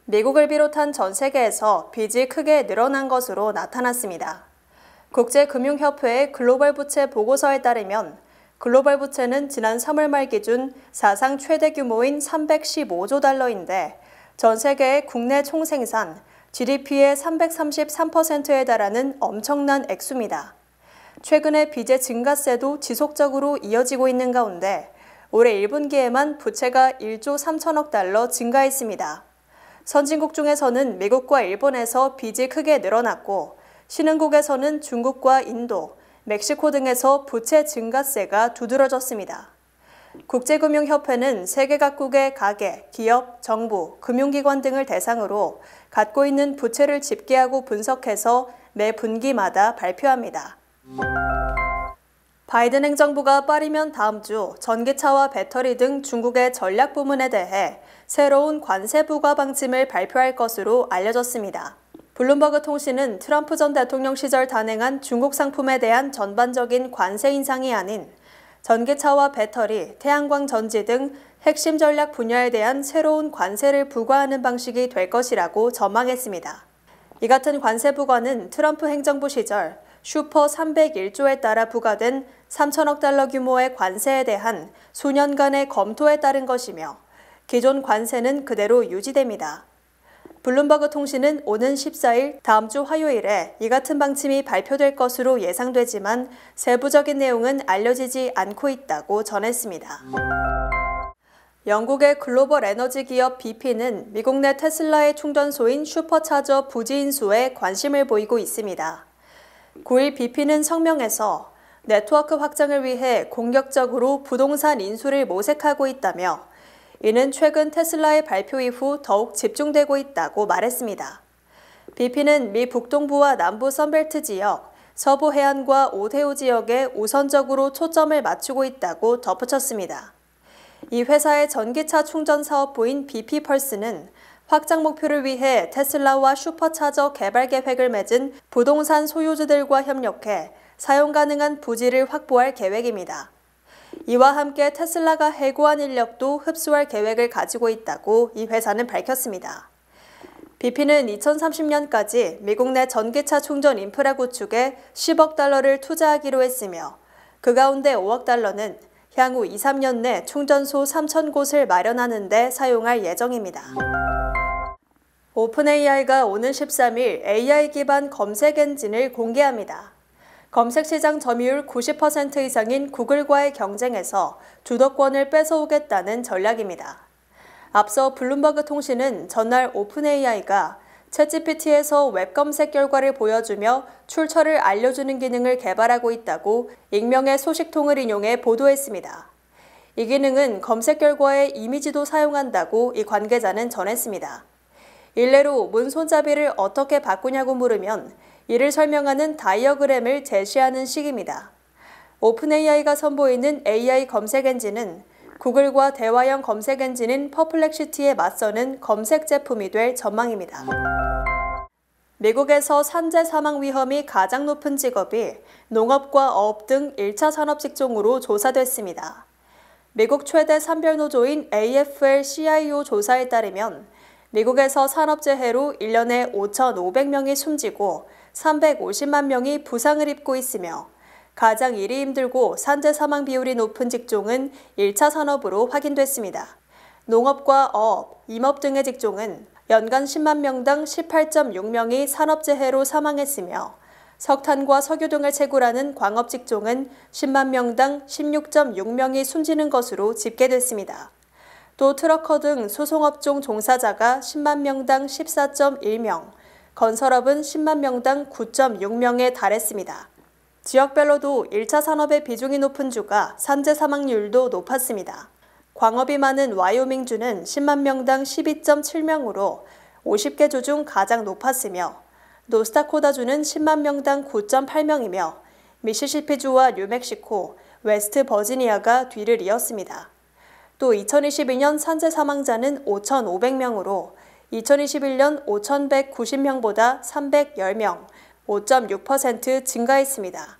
미국을 비롯한 전 세계에서 빚이 크게 늘어난 것으로 나타났습니다. 국제금융협회의 글로벌 부채 보고서에 따르면 글로벌 부채는 지난 3월 말 기준 사상 최대 규모인 315조 달러인데 전 세계의 국내 총생산, GDP의 333%에 달하는 엄청난 액수입니다. 최근에 빚의 증가세도 지속적으로 이어지고 있는 가운데 올해 1분기에만 부채가 1조 3천억 달러 증가했습니다. 선진국 중에서는 미국과 일본에서 빚이 크게 늘어났고 신흥국에서는 중국과 인도, 멕시코 등에서 부채 증가세가 두드러졌습니다. 국제금융협회는 세계 각국의 가계, 기업, 정부, 금융기관 등을 대상으로 갖고 있는 부채를 집계하고 분석해서 매 분기마다 발표합니다. 바이든 행정부가 빠르면 다음 주 전기차와 배터리 등 중국의 전략 부문에 대해 새로운 관세 부과 방침을 발표할 것으로 알려졌습니다. 블룸버그 통신은 트럼프 전 대통령 시절 단행한 중국 상품에 대한 전반적인 관세 인상이 아닌 전기차와 배터리, 태양광 전지 등 핵심 전략 분야에 대한 새로운 관세를 부과하는 방식이 될 것이라고 전망했습니다. 이 같은 관세 부과는 트럼프 행정부 시절 슈퍼 301조에 따라 부과된 3천억 달러 규모의 관세에 대한 수년간의 검토에 따른 것이며 기존 관세는 그대로 유지됩니다. 블룸버그 통신은 오는 14일 다음 주 화요일에 이 같은 방침이 발표될 것으로 예상되지만 세부적인 내용은 알려지지 않고 있다고 전했습니다. 영국의 글로벌 에너지 기업 BP는 미국 내 테슬라의 충전소인 슈퍼차저 부지 인수에 관심을 보이고 있습니다. 9일 BP는 성명에서 네트워크 확장을 위해 공격적으로 부동산 인수를 모색하고 있다며 이는 최근 테슬라의 발표 이후 더욱 집중되고 있다고 말했습니다. BP는 미 북동부와 남부 선벨트 지역, 서부 해안과 오데오 지역에 우선적으로 초점을 맞추고 있다고 덧붙였습니다. 이 회사의 전기차 충전 사업부인 BP펄스는 확장 목표를 위해 테슬라와 슈퍼차저 개발 계획을 맺은 부동산 소유주들과 협력해 사용 가능한 부지를 확보할 계획입니다. 이와 함께 테슬라가 해고한 인력도 흡수할 계획을 가지고 있다고 이 회사는 밝혔습니다. BP는 2030년까지 미국 내 전기차 충전 인프라 구축에 10억 달러를 투자하기로 했으며 그 가운데 5억 달러는 향후 2-3년 내 충전소 3,000곳을 마련하는 데 사용할 예정입니다. 오픈AI가 오는 13일 AI 기반 검색 엔진을 공개합니다. 검색 시장 점유율 90% 이상인 구글과의 경쟁에서 주도권을 뺏어오겠다는 전략입니다. 앞서 블룸버그 통신은 전날 오픈AI가 챗GPT에서 웹 검색 결과를 보여주며 출처를 알려주는 기능을 개발하고 있다고 익명의 소식통을 인용해 보도했습니다. 이 기능은 검색 결과에 이미지도 사용한다고 이 관계자는 전했습니다. 일례로 문 손잡이를 어떻게 바꾸냐고 물으면 이를 설명하는 다이어그램을 제시하는 식입니다. 오픈AI가 선보이는 AI 검색 엔진은 구글과 대화형 검색 엔진인 퍼플렉시티에 맞서는 검색 제품이 될 전망입니다. 미국에서 산재 사망 위험이 가장 높은 직업이 농업과 어업 등 1차 산업 직종으로 조사됐습니다. 미국 최대 산별노조인 AFL-CIO 조사에 따르면 미국에서 산업재해로 1년에 5,500명이 숨지고 350만 명이 부상을 입고 있으며 가장 일이 힘들고 산재 사망 비율이 높은 직종은 1차 산업으로 확인됐습니다. 농업과 어업, 임업 등의 직종은 연간 10만 명당 18.6명이 산업재해로 사망했으며 석탄과 석유 등을 채굴하는 광업 직종은 10만 명당 16.6명이 숨지는 것으로 집계됐습니다. 또 트러커 등 수송업종 종사자가 10만 명당 14.1명, 건설업은 10만 명당 9.6명에 달했습니다. 지역별로도 1차 산업의 비중이 높은 주가 산재 사망률도 높았습니다. 광업이 많은 와이오밍주는 10만 명당 12.7명으로 50개 주 중 가장 높았으며 노스다코다주는 10만 명당 9.8명이며 미시시피주와 뉴멕시코, 웨스트 버지니아가 뒤를 이었습니다. 또 2022년 산재 사망자는 5,500명으로 2021년 5,190명보다 310명, 5.6% 증가했습니다.